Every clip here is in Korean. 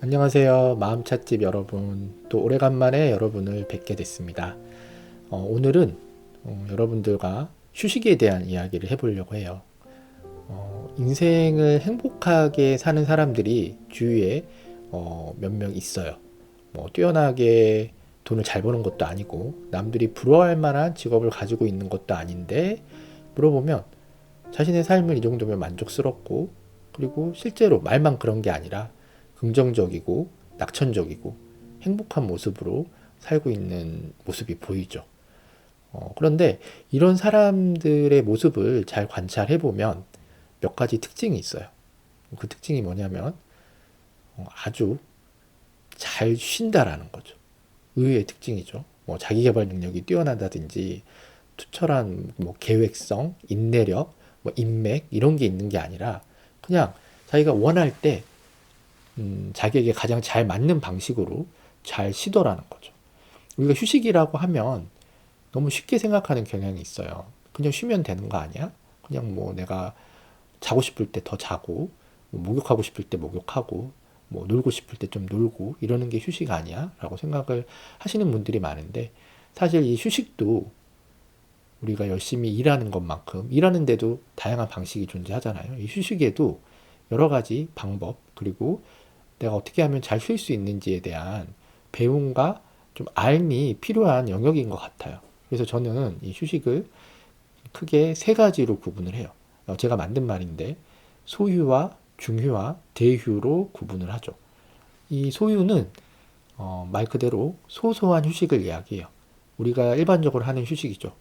안녕하세요. 마음찻집 여러분. 또 오래간만에 여러분을 뵙게 됐습니다. 오늘은 여러분들과 휴식에 대한 이야기를 해보려고 해요. 인생을 행복하게 사는 사람들이 주위에 몇 명 있어요. 뭐 뛰어나게 돈을 잘 버는 것도 아니고 남들이 부러워할 만한 직업을 가지고 있는 것도 아닌데 물어보면 자신의 삶은 이 정도면 만족스럽고 그리고 실제로 말만 그런 게 아니라 긍정적이고 낙천적이고 행복한 모습으로 살고 있는 모습이 보이죠. 그런데 이런 사람들의 모습을 잘 관찰해 보면 몇 가지 특징이 있어요. 그 특징이 뭐냐면 아주 잘 쉰다라는 거죠. 의외의 특징이죠. 뭐 자기개발 능력이 뛰어나다든지 투철한 뭐 계획성, 인내력, 뭐 인맥 이런 게 있는 게 아니라 그냥 자기가 원할 때 자기에게 가장 잘 맞는 방식으로 잘 쉬더라는 거죠. 우리가 휴식이라고 하면 너무 쉽게 생각하는 경향이 있어요. 그냥 쉬면 되는 거 아니야? 그냥 뭐 내가 자고 싶을 때 더 자고, 뭐 목욕하고 싶을 때 목욕하고, 뭐 놀고 싶을 때 좀 놀고 이러는 게 휴식 아니야? 라고 생각을 하시는 분들이 많은데 사실 이 휴식도 우리가 열심히 일하는 것만큼 일하는데도 다양한 방식이 존재하잖아요. 이 휴식에도 여러 가지 방법 그리고 내가 어떻게 하면 잘 쉴 수 있는지에 대한 배움과 좀 알미 필요한 영역인 것 같아요. 그래서 저는 이 휴식을 크게 세 가지로 구분을 해요. 제가 만든 말인데 소유와 중휴와 대휴로 구분을 하죠. 이 소유는 말 그대로 소소한 휴식을 이야기해요. 우리가 일반적으로 하는 휴식이죠.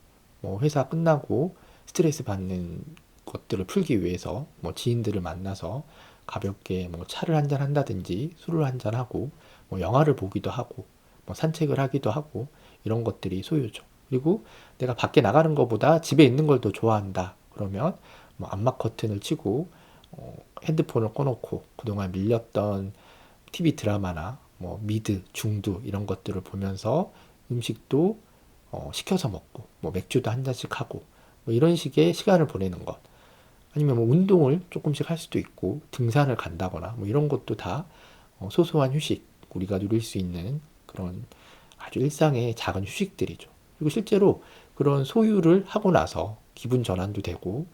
뭐 회사 끝나고 스트레스 받는 것들을 풀기 위해서 뭐 지인들을 만나서 가볍게 뭐 차를 한잔 한다든지 술을 한잔 하고 뭐 영화를 보기도 하고 뭐 산책을 하기도 하고 이런 것들이 소유죠. 그리고 내가 밖에 나가는 것보다 집에 있는 걸 더 좋아한다. 그러면 뭐 암막 커튼을 치고 핸드폰을 꺼놓고 그동안 밀렸던 TV 드라마나 뭐 미드, 중두 이런 것들을 보면서 음식도 시켜서 먹고 뭐 맥주도 한 잔씩 하고 뭐 이런 식의 시간을 보내는 것 아니면 뭐 운동을 조금씩 할 수도 있고 등산을 간다거나 뭐 이런 것도 다 소소한 휴식 우리가 누릴 수 있는 그런 아주 일상의 작은 휴식들이죠. 그리고 실제로 그런 소유를 하고 나서 기분 전환도 되고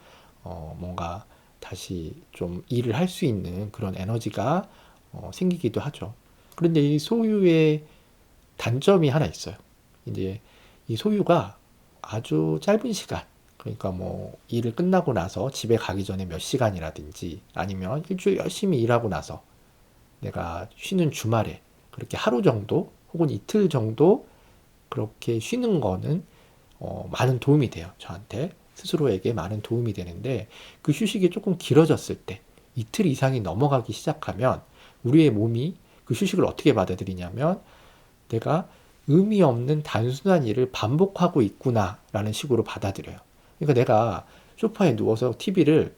뭔가 다시 좀 일을 할 수 있는 그런 에너지가 생기기도 하죠. 그런데 이 소유의 단점이 하나 있어요. 이제 이 소유가 아주 짧은 시간, 그러니까 뭐 일을 끝나고 나서 집에 가기 전에 몇 시간이라든지 아니면 일주일 열심히 일하고 나서 내가 쉬는 주말에 그렇게 하루 정도 혹은 이틀 정도 그렇게 쉬는 거는 많은 도움이 돼요. 저한테 스스로에게 많은 도움이 되는데 그 휴식이 조금 길어졌을 때 이틀 이상이 넘어가기 시작하면 우리의 몸이 그 휴식을 어떻게 받아들이냐면 내가 의미 없는 단순한 일을 반복하고 있구나라는 식으로 받아들여요. 그러니까 내가 소파에 누워서 TV를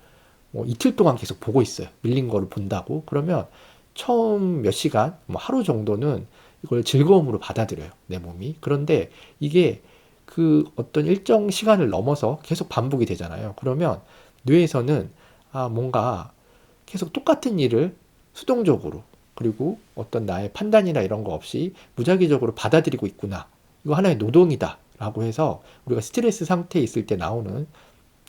뭐 이틀 동안 계속 보고 있어요. 밀린 거를 본다고. 그러면 처음 몇 시간, 뭐 하루 정도는 이걸 즐거움으로 받아들여요. 내 몸이. 그런데 이게 그 어떤 일정 시간을 넘어서 계속 반복이 되잖아요. 그러면 뇌에서는 뭔가 계속 똑같은 일을 수동적으로 그리고 어떤 나의 판단이나 이런 거 없이 무작위적으로 받아들이고 있구나. 이거 하나의 노동이다. 라고 해서 우리가 스트레스 상태에 있을 때 나오는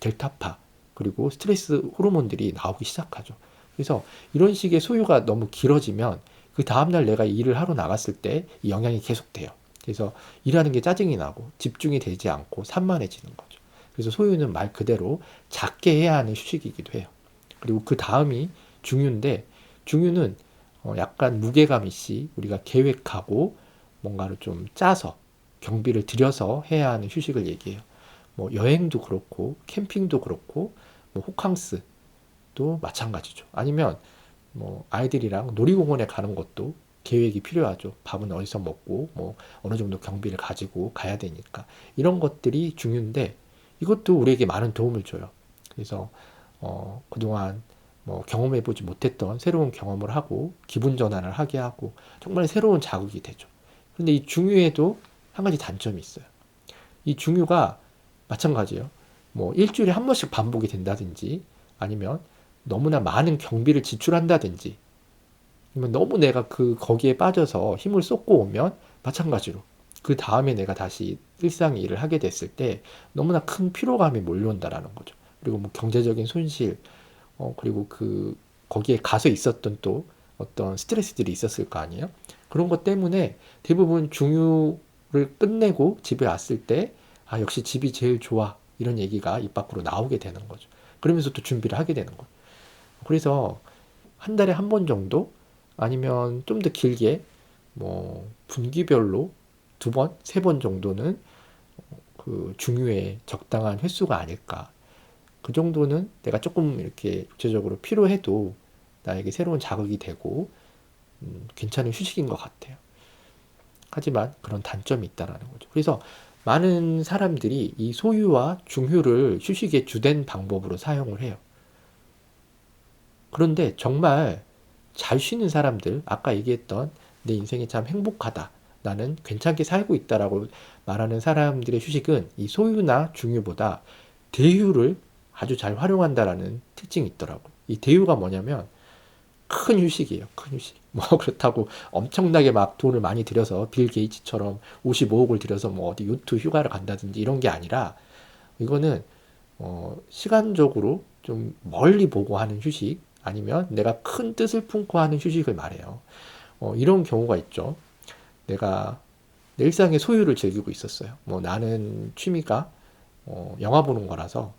델타파 그리고 스트레스 호르몬들이 나오기 시작하죠. 그래서 이런 식의 소요가 너무 길어지면 그 다음날 내가 일을 하러 나갔을 때 이 영향이 계속돼요. 그래서 일하는 게 짜증이 나고 집중이 되지 않고 산만해지는 거죠. 그래서 소유는 말 그대로 작게 해야 하는 휴식이기도 해요. 그리고 그 다음이 중유인데 중유는 약간 무게감 있이 우리가 계획하고 뭔가를 좀 짜서 경비를 들여서 해야 하는 휴식을 얘기해요. 뭐 여행도 그렇고 캠핑도 그렇고 뭐 호캉스도 마찬가지죠. 아니면 뭐 아이들이랑 놀이공원에 가는 것도 계획이 필요하죠. 밥은 어디서 먹고 뭐 어느 정도 경비를 가지고 가야 되니까 이런 것들이 중요한데 이것도 우리에게 많은 도움을 줘요. 그래서 그동안 뭐 경험해보지 못했던 새로운 경험을 하고 기분 전환을 하게 하고 정말 새로운 자극이 되죠. 그런데 이 중유에도 한 가지 단점이 있어요. 이 중유가 마찬가지예요. 뭐 일주일에 한 번씩 반복이 된다든지 아니면 너무나 많은 경비를 지출한다든지 그러면 너무 내가 거기에 빠져서 힘을 쏟고 오면 마찬가지로 그 다음에 내가 다시 일상 일을 하게 됐을 때 너무나 큰 피로감이 몰려온다라는 거죠. 그리고 뭐 경제적인 손실, 그리고 거기에 가서 있었던 또 어떤 스트레스들이 있었을 거 아니에요? 그런 것 때문에 대부분 중유를 끝내고 집에 왔을 때, 아, 역시 집이 제일 좋아. 이런 얘기가 입 밖으로 나오게 되는 거죠. 그러면서 또 준비를 하게 되는 거예요. 그래서 한 달에 한 번 정도 아니면 좀 더 길게 뭐 분기별로 두 번, 세 번 정도는 중유의 적당한 횟수가 아닐까. 그 정도는 내가 조금 이렇게 육체적으로 피로해도 나에게 새로운 자극이 되고 괜찮은 휴식인 것 같아요. 하지만 그런 단점이 있다라는 거죠. 그래서 많은 사람들이 이 소유와 중유를 휴식의 주된 방법으로 사용을 해요. 그런데 정말 잘 쉬는 사람들, 아까 얘기했던 내 인생이 참 행복하다, 나는 괜찮게 살고 있다라고 말하는 사람들의 휴식은 이 소유나 중유보다 대유를 아주 잘 활용한다라는 특징이 있더라고. 이 대유가 뭐냐면 큰 휴식이에요. 큰 휴식. 뭐 그렇다고 엄청나게 막 돈을 많이 들여서 빌 게이츠처럼 55억을 들여서 뭐 어디 요트 휴가를 간다든지 이런 게 아니라 이거는 시간적으로 좀 멀리 보고 하는 휴식 아니면 내가 큰 뜻을 품고 하는 휴식을 말해요. 이런 경우가 있죠. 내가 내 일상의 소유를 즐기고 있었어요. 뭐 나는 취미가 영화 보는 거라서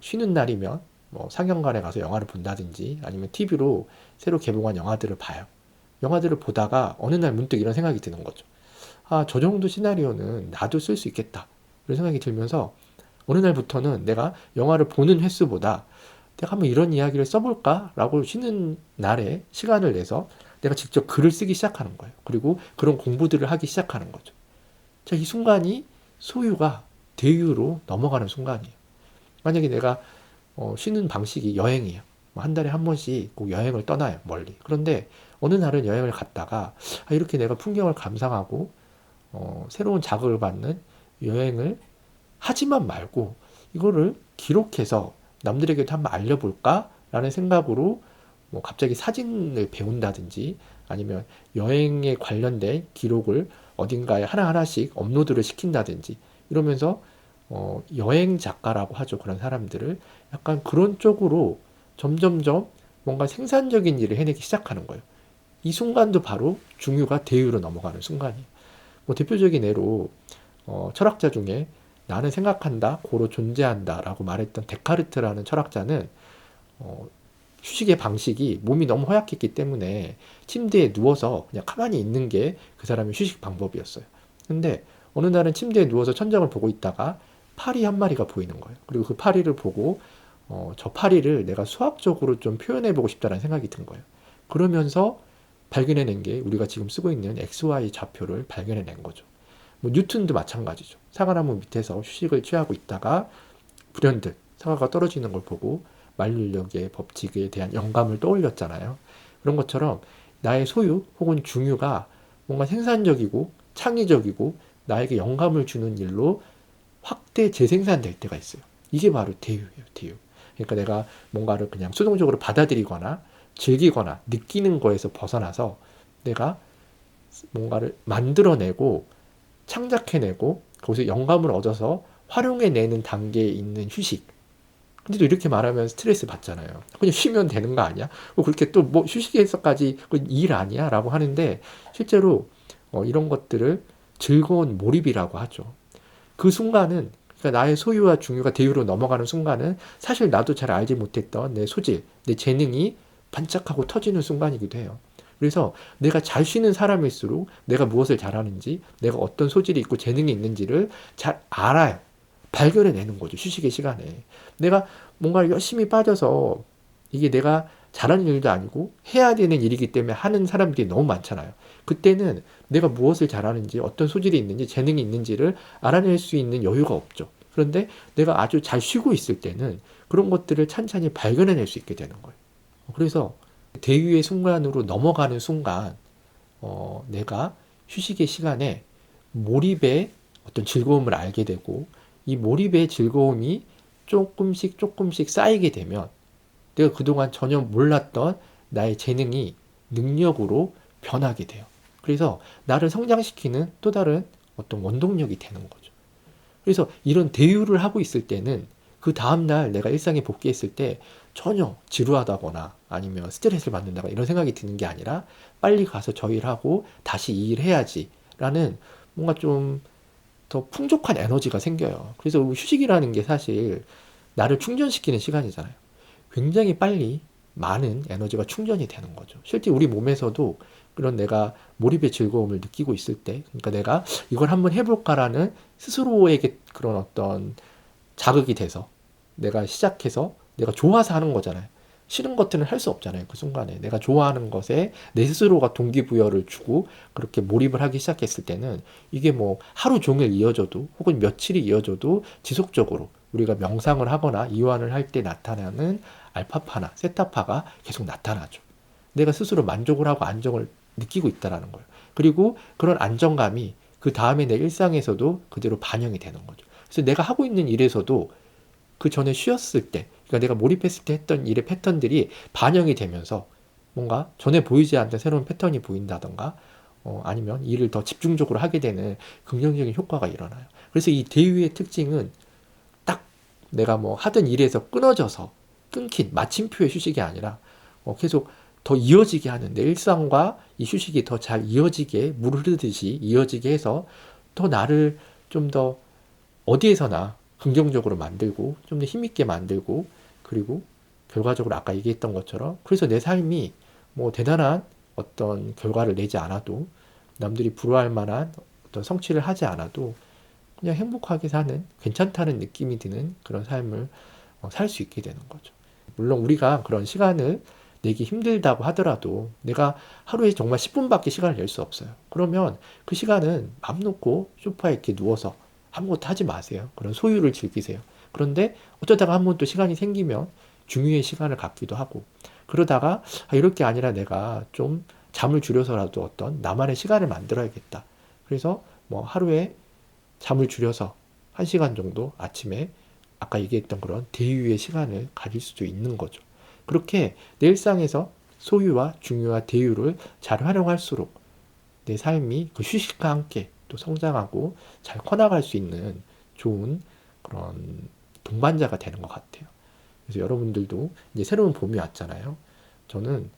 쉬는 날이면 뭐 상영관에 가서 영화를 본다든지 아니면 TV로 새로 개봉한 영화들을 봐요. 영화들을 보다가 어느 날 문득 이런 생각이 드는 거죠. 아, 저 정도 시나리오는 나도 쓸 수 있겠다. 이런 생각이 들면서 어느 날부터는 내가 영화를 보는 횟수보다 내가 한번 이런 이야기를 써볼까? 라고 쉬는 날에 시간을 내서 내가 직접 글을 쓰기 시작하는 거예요. 그리고 그런 공부들을 하기 시작하는 거죠. 자, 이 순간이 소유가 대유로 넘어가는 순간이에요. 만약에 내가 쉬는 방식이 여행이에요. 한 달에 한 번씩 꼭 여행을 떠나요, 멀리. 그런데 어느 날은 여행을 갔다가 이렇게 내가 풍경을 감상하고 새로운 자극을 받는 여행을 하지만 말고 이거를 기록해서 남들에게도 한번 알려볼까? 라는 생각으로 뭐 갑자기 사진을 배운다든지 아니면 여행에 관련된 기록을 어딘가에 하나하나씩 업로드를 시킨다든지 이러면서 여행 작가라고 하죠. 그런 사람들을 약간 그런 쪽으로 점점점 뭔가 생산적인 일을 해내기 시작하는 거예요. 이 순간도 바로 중유가 대유로 넘어가는 순간이에요. 뭐 대표적인 예로 철학자 중에 나는 생각한다, 고로 존재한다 라고 말했던 데카르트라는 철학자는 휴식의 방식이 몸이 너무 허약했기 때문에 침대에 누워서 그냥 가만히 있는 게 그 사람의 휴식 방법이었어요. 근데 어느 날은 침대에 누워서 천장을 보고 있다가 파리 한 마리가 보이는 거예요. 그리고 그 파리를 보고 저 파리를 내가 수학적으로 좀 표현해보고 싶다는 생각이 든 거예요. 그러면서 발견해낸 게 우리가 지금 쓰고 있는 XY 좌표를 발견해낸 거죠. 뭐 뉴턴도 마찬가지죠. 사과나무 밑에서 휴식을 취하고 있다가 불현듯 사과가 떨어지는 걸 보고 만류인력의 법칙에 대한 영감을 떠올렸잖아요. 그런 것처럼 나의 소유 혹은 중유가 뭔가 생산적이고 창의적이고 나에게 영감을 주는 일로 확대 재생산될 때가 있어요. 이게 바로 대유예요, 대유. 그러니까 내가 뭔가를 그냥 수동적으로 받아들이거나 즐기거나 느끼는 거에서 벗어나서 내가 뭔가를 만들어내고 창작해내고 거기서 영감을 얻어서 활용해내는 단계에 있는 휴식. 근데 또 이렇게 말하면 스트레스 받잖아요. 그냥 쉬면 되는 거 아니야? 그렇게 또 뭐 휴식에서까지 일 아니야? 라고 하는데 실제로 이런 것들을 즐거운 몰입이라고 하죠. 그 순간은 그러니까 나의 소유와 중유가 대유로 넘어가는 순간은 사실 나도 잘 알지 못했던 내 소질, 내 재능이 반짝하고 터지는 순간이기도 해요. 그래서 내가 잘 쉬는 사람일수록 내가 무엇을 잘하는지, 내가 어떤 소질이 있고 재능이 있는지를 잘 알아요. 발견해내는 거죠. 휴식의 시간에. 내가 뭔가 열심히 빠져서 이게 내가 잘하는 일도 아니고 해야 되는 일이기 때문에 하는 사람들이 너무 많잖아요. 그때는 내가 무엇을 잘하는지 어떤 소질이 있는지 재능이 있는지를 알아낼 수 있는 여유가 없죠. 그런데 내가 아주 잘 쉬고 있을 때는 그런 것들을 찬찬히 발견해낼 수 있게 되는 거예요. 그래서 대유의 순간으로 넘어가는 순간 내가 휴식의 시간에 몰입의 어떤 즐거움을 알게 되고 이 몰입의 즐거움이 조금씩 쌓이게 되면 내가 그동안 전혀 몰랐던 나의 재능이 능력으로 변하게 돼요. 그래서 나를 성장시키는 또 다른 어떤 원동력이 되는 거죠. 그래서 이런 대유를 하고 있을 때는 그 다음날 내가 일상에 복귀했을 때 전혀 지루하다거나 아니면 스트레스를 받는다거나 이런 생각이 드는 게 아니라 빨리 가서 저 일하고 다시 이 일 해야지 라는 뭔가 좀 더 풍족한 에너지가 생겨요. 그래서 휴식이라는 게 사실 나를 충전시키는 시간이잖아요. 굉장히 빨리 많은 에너지가 충전이 되는 거죠. 실제 우리 몸에서도 그런 내가 몰입의 즐거움을 느끼고 있을 때, 그러니까 내가 이걸 한번 해볼까라는 스스로에게 그런 어떤 자극이 돼서 내가 시작해서 내가 좋아서 하는 거잖아요. 싫은 것들은 할 수 없잖아요. 그 순간에 내가 좋아하는 것에 내 스스로가 동기부여를 주고 그렇게 몰입을 하기 시작했을 때는 이게 뭐 하루 종일 이어져도 혹은 며칠이 이어져도 지속적으로 우리가 명상을 하거나 이완을 할 때 나타나는 알파파나 세타파가 계속 나타나죠. 내가 스스로 만족을 하고 안정을 느끼고 있다라는 거예요. 그리고 그런 안정감이 그 다음에 내 일상에서도 그대로 반영이 되는 거죠. 그래서 내가 하고 있는 일에서도 그 전에 쉬었을 때, 그러니까 내가 몰입했을 때 했던 일의 패턴들이 반영이 되면서 뭔가 전에 보이지 않던 새로운 패턴이 보인다던가, 아니면 일을 더 집중적으로 하게 되는 긍정적인 효과가 일어나요. 그래서 이 대유의 특징은 딱 내가 뭐 하던 일에서 끊어져서 끊긴 마침표의 휴식이 아니라 계속 더 이어지게 하는 내 일상과 이 휴식이 더 잘 이어지게 물 흐르듯이 이어지게 해서 더 나를 좀 더 어디에서나 긍정적으로 만들고 좀 더 힘있게 만들고 그리고 결과적으로 아까 얘기했던 것처럼 그래서 내 삶이 뭐 대단한 어떤 결과를 내지 않아도 남들이 부러워할 만한 어떤 성취를 하지 않아도 그냥 행복하게 사는 괜찮다는 느낌이 드는 그런 삶을 살 수 있게 되는 거죠. 물론 우리가 그런 시간을 내기 힘들다고 하더라도 내가 하루에 정말 10분밖에 시간을 낼 수 없어요. 그러면 그 시간은 맘 놓고 소파에 이렇게 누워서 아무것도 하지 마세요. 그런 소유를 즐기세요. 그런데 어쩌다가 한 번 또 시간이 생기면 중유의 시간을 갖기도 하고 그러다가 이럴 게 아니라 내가 좀 잠을 줄여서라도 어떤 나만의 시간을 만들어야겠다. 그래서 뭐 하루에 잠을 줄여서 1시간 정도 아침에 아까 얘기했던 그런 대유의 시간을 가질 수도 있는 거죠. 그렇게 내 일상에서 소유와 중유와 대유를 잘 활용할수록 내 삶이 그 휴식과 함께 또 성장하고 잘 커나갈 수 있는 좋은 그런 동반자가 되는 것 같아요. 그래서 여러분들도 이제 새로운 봄이 왔잖아요. 저는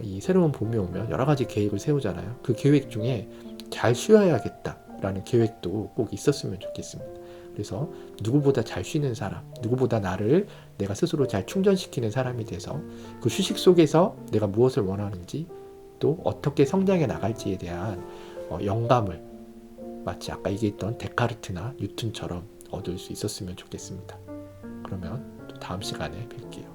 이 새로운 봄이 오면 여러 가지 계획을 세우잖아요. 그 계획 중에 잘 쉬어야겠다라는 계획도 꼭 있었으면 좋겠습니다. 그래서 누구보다 잘 쉬는 사람, 누구보다 나를 내가 스스로 잘 충전시키는 사람이 돼서 그 휴식 속에서 내가 무엇을 원하는지 또 어떻게 성장해 나갈지에 대한 영감을 마치 아까 얘기했던 데카르트나 뉴턴처럼 얻을 수 있었으면 좋겠습니다. 그러면 또 다음 시간에 뵐게요.